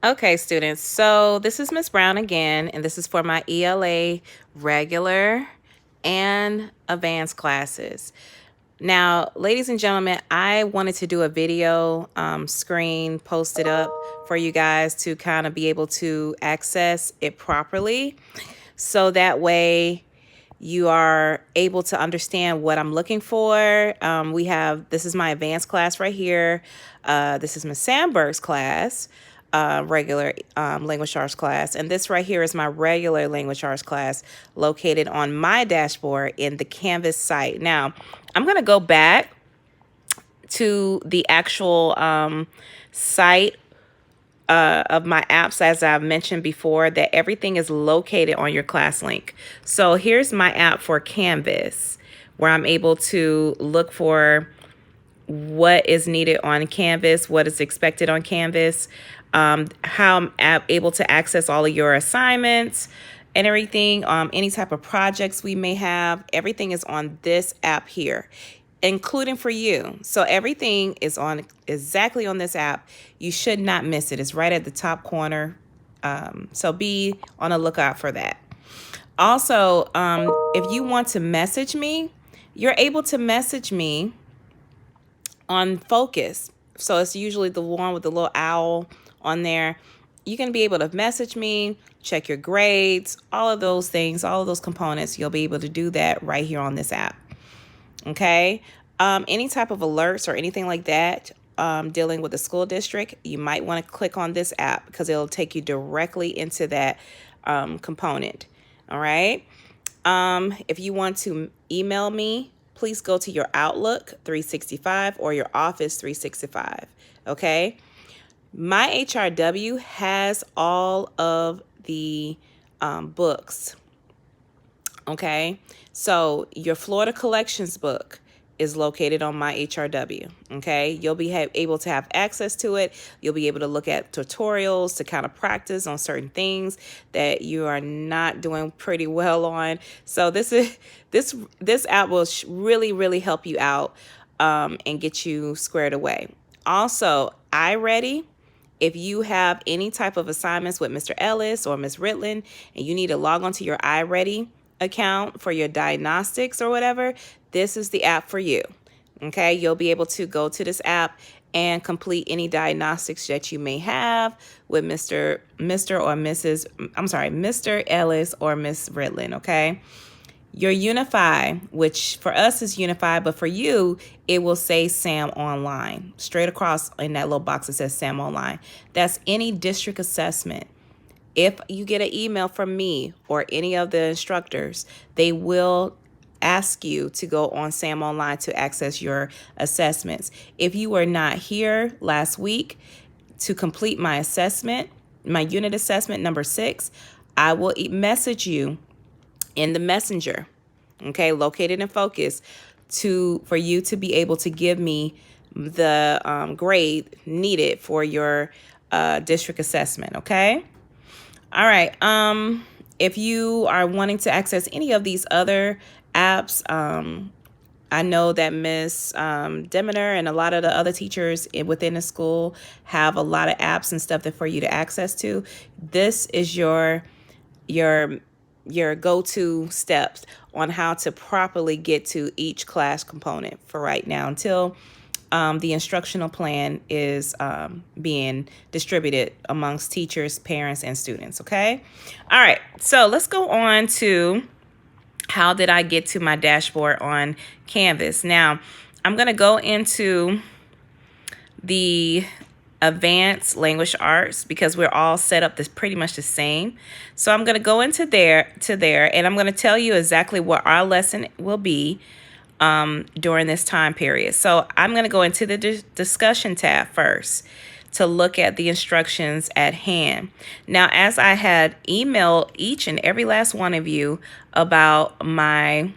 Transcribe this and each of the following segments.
Okay, students, so this is Miss Brown again, and this is for my ELA regular and advanced classes. Now, ladies and gentlemen, I wanted to do a video screen posted up for you guys to kind of be able to access it properly. So that way you are able to understand what I'm looking for. This is my advanced class right here. This is Miss Sandberg's class, regular language arts class. And this right here is my regular language arts class located on my dashboard in the Canvas site. Now, I'm going to go back to the actual site of my apps, as I've mentioned before, that everything is located on your class link. So here's my app for Canvas, where I'm able to look for what is needed on Canvas, what is expected on Canvas, how I'm able to access all of your assignments and everything, any type of projects we may have. Everything is on this app here, including for you. So everything is on exactly on this app. You should not miss it. It's right at the top corner. So be on a lookout for that. Also, if you want to message me, you're able to message me on Focus. So it's usually the one with the little owl on there. You can be able to message me, check your grades, all of those things, all of those components. You'll be able to do that right here on this app. Okay. Any type of alerts or anything like that dealing with the school district, you might want to click on this app because it'll take you directly into that component. All right. If you want to email me, please go to your Outlook 365 or your Office 365. Okay. My HRW has all of the books. Okay, so your Florida collections book is located on my HRW. Okay, you'll be able to have access to it. You'll be able to look at tutorials to kind of practice on certain things that you are not doing pretty well on. So this app will really help you out and get you squared away. Also, iReady. If you have any type of assignments with Mr. Ellis or Ms. Ritland and you need to log onto your iReady account for your diagnostics or whatever, this is the app for you. Okay, you'll be able to go to this app and complete any diagnostics that you may have with Mr. Ellis or Ms. Ritland. Okay. Your Unify, which for us is Unify, but for you, it will say SAM Online. Straight across in that little box, it says SAM Online. That's any district assessment. If you get an email from me or any of the instructors, they will ask you to go on SAM Online to access your assessments. If you were not here last week to complete my assessment, my unit assessment number 6, I will message you in the messenger, okay, located in Focus, for you to be able to give me the grade needed for your district assessment. Okay. All right. If you are wanting to access any of these other apps, I know that Miss Demeter and a lot of the other teachers within the school have a lot of apps and stuff that for you to access to. This is your go-to steps on how to properly get to each class component for right now until the instructional plan is being distributed amongst teachers, parents, and students. Okay. All right. So let's go on to how did I get to my dashboard on Canvas. Now, I'm going to go into the advanced language arts because we're all set up this pretty much the same. So I'm going to go into there and I'm going to tell you exactly what our lesson will be during this time period. So I'm going to go into the discussion tab first to look at the instructions at hand. Now, as I had emailed each and every last one of you about my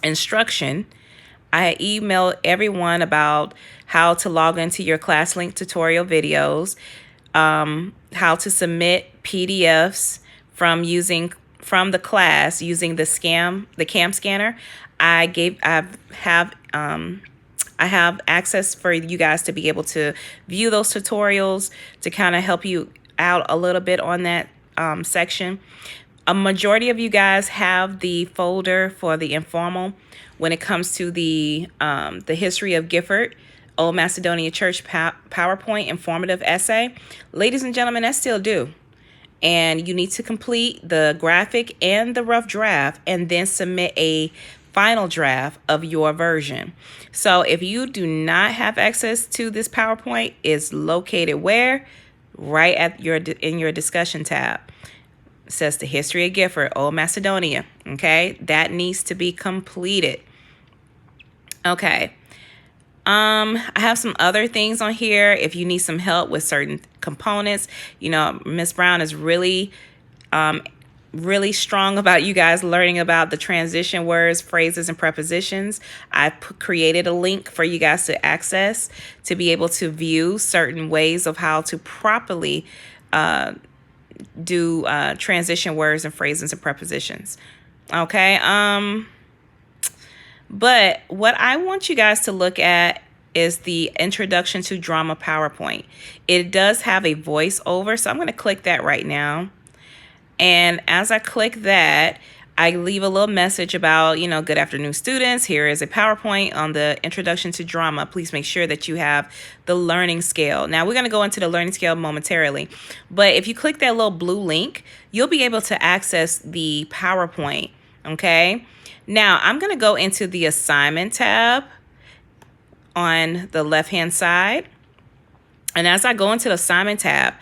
instruction, I from everyone about how to log into your ClassLink tutorial videos, how to submit PDFs from the class using the CAM scanner. I have access for you guys to be able to view those tutorials to kind of help you out a little bit on that section. A majority of you guys have the folder for the informal when it comes to the history of Gifford, Old Macedonia Church PowerPoint informative essay. Ladies and gentlemen, that's still due. And you need to complete the graphic and the rough draft and then submit a final draft of your version. So if you do not have access to this PowerPoint, it's located where? Right at in your discussion tab. It says the history of Gifford, Old Macedonia. Okay, that needs to be completed. Okay. I have some other things on here. If you need some help with certain components, you know, Miss Brown is really strong about you guys learning about the transition words, phrases, and prepositions. I created a link for you guys to access to be able to view certain ways of how to properly do transition words and phrases and prepositions. Okay. But what I want you guys to look at is the Introduction to Drama PowerPoint. It does have a voiceover, so I'm going to click that right now. And as I click that, I leave a little message about, you know, good afternoon, students. Here is a PowerPoint on the Introduction to Drama. Please make sure that you have the learning scale. Now, we're going to go into the learning scale momentarily. But if you click that little blue link, you'll be able to access the PowerPoint, okay? Now, I'm going to go into the assignment tab on the left-hand side. And as I go into the assignment tab,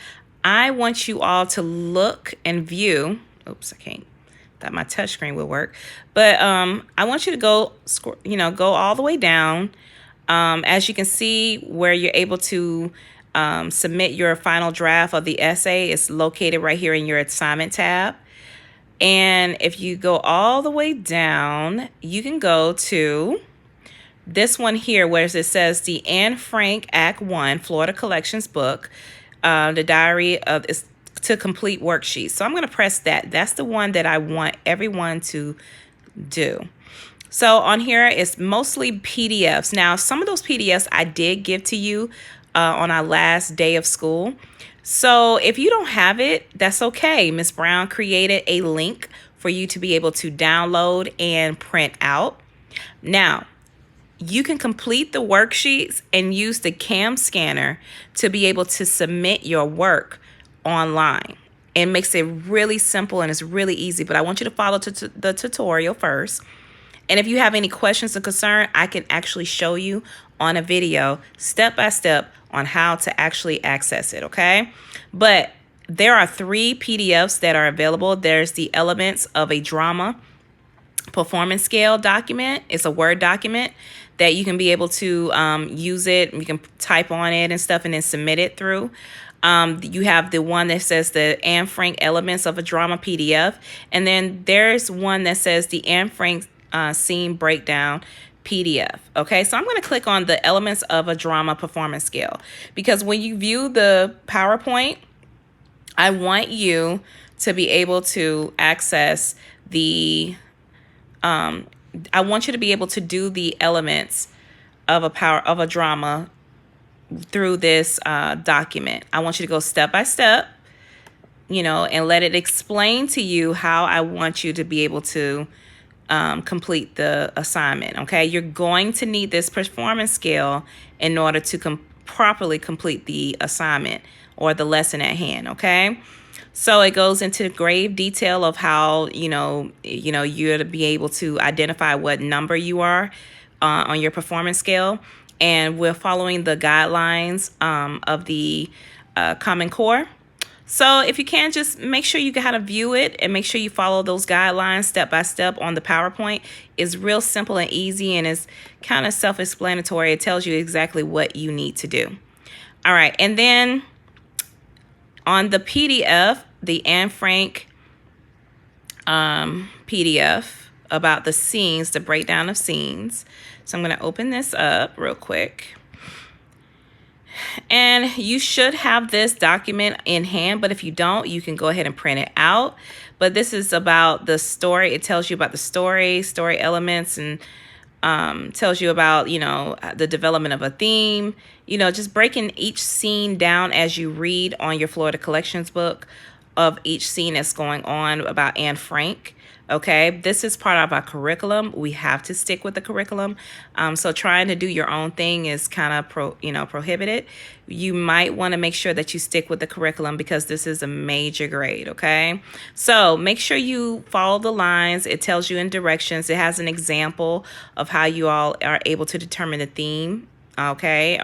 I want you all to look and view. Oops, I can't. Thought my touch screen would work. But I want you to go all the way down. As you can see where you're able to submit your final draft of the essay, it's located right here in your assignment tab. And if you go all the way down, you can go to this one here where it says the Anne Frank Act 1 Florida Collections book, the diary of is to complete worksheet. So I'm going to press that. That's the one that I want everyone to do. So on here, it's mostly PDFs. Now, some of those PDFs I did give to you on our last day of school. So if you don't have it, that's okay. Miss Brown created a link for you to be able to download and print out. Now, you can complete the worksheets and use the CAM scanner to be able to submit your work online. It makes it really simple and it's really easy, but I want you to follow the tutorial first. And if you have any questions or concern, I can actually show you on a video step by step on how to actually access it, okay? But there are 3 PDFs that are available. There's the Elements of a Drama Performance Scale document. It's a Word document that you can be able to use it. You can type on it and stuff and then submit it through. You have the one that says the Anne Frank Elements of a Drama PDF. And then there's one that says the Anne Frank Scene Breakdown PDF. Okay, so I'm going to click on the Elements of a Drama Performance Scale because when you view the PowerPoint, I want you to be able to access the I want you to be able to do the elements of a drama through this document. I want you to go step by step, you know, and let it explain to you how I want you to be able to complete the assignment. Okay, you're going to need this performance scale in order to properly complete the assignment or the lesson at hand. Okay. So it goes into grave detail of how, you're to be able to identify what number you are on your performance scale. And we're following the guidelines of the Common Core. So if you can, just make sure you know how to view it and make sure you follow those guidelines step by step on the PowerPoint. It's real simple and easy and it's kind of self-explanatory. It tells you exactly what you need to do. All right. And then on the PDF, the Anne Frank PDF about the scenes, the breakdown of scenes. So I'm going to open this up real quick. And you should have this document in hand, but if you don't, you can go ahead and print it out. But this is about the story. It tells you about the story elements and tells you about, the development of a theme, just breaking each scene down as you read on your Florida Collections book of each scene that's going on about Anne Frank. Okay, this is part of our curriculum. We have to stick with the curriculum. So trying to do your own thing is kind of prohibited. You might want to make sure that you stick with the curriculum because this is a major grade. Okay, so make sure you follow the lines. It tells you in directions. It has an example of how you all are able to determine the theme. Okay,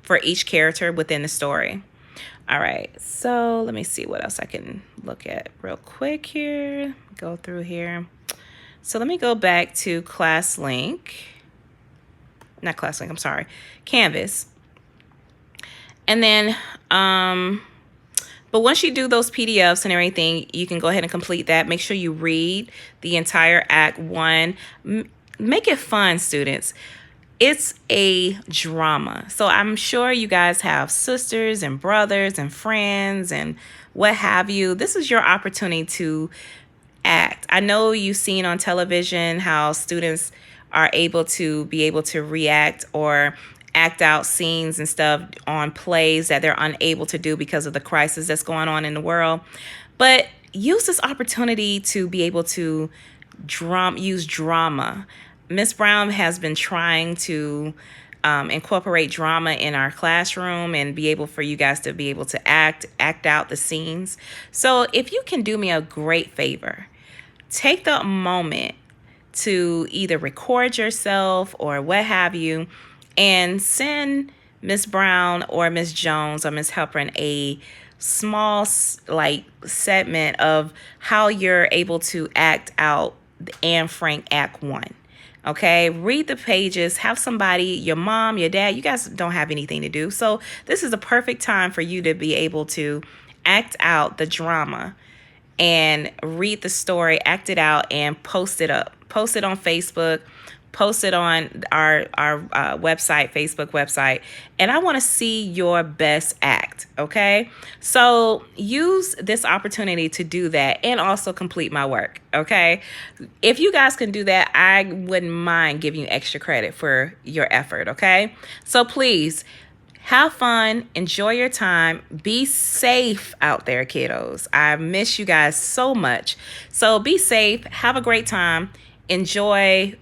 for each character within the story. All right, so let me see what else I can look at real quick here. Go through here. So let me go back to ClassLink. Not ClassLink, I'm sorry. Canvas. And then, but once you do those PDFs and everything, you can go ahead and complete that. Make sure you read the entire Act 1. Make it fun, students. It's a drama. So I'm sure you guys have sisters and brothers and friends and what have you. This is your opportunity to act. I know you've seen on television how students are able to react or act out scenes and stuff on plays that they're unable to do because of the crisis that's going on in the world. But use this opportunity to be able to use drama. Miss Brown has been trying to incorporate drama in our classroom and be able for you guys to be able to act out the scenes. So if you can do me a great favor, take the moment to either record yourself or what have you and send Miss Brown or Miss Jones or Miss Helprin a small segment of how you're able to act out Anne Frank Act 1. Okay, read the pages, have somebody, your mom, your dad, you guys don't have anything to do. So this is a perfect time for you to be able to act out the drama and read the story, act it out, and post it up. Post it on Facebook, post it on our website, Facebook website, and I want to see your best act, okay? So use this opportunity to do that and also complete my work, okay? If you guys can do that, I wouldn't mind giving you extra credit for your effort, okay? So please, have fun, enjoy your time, be safe out there, kiddos. I miss you guys so much. So be safe, have a great time, enjoy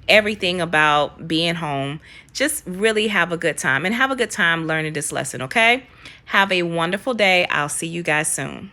everything about being home. Just really have a good time and have a good time learning this lesson, okay? Have a wonderful day. I'll see you guys soon.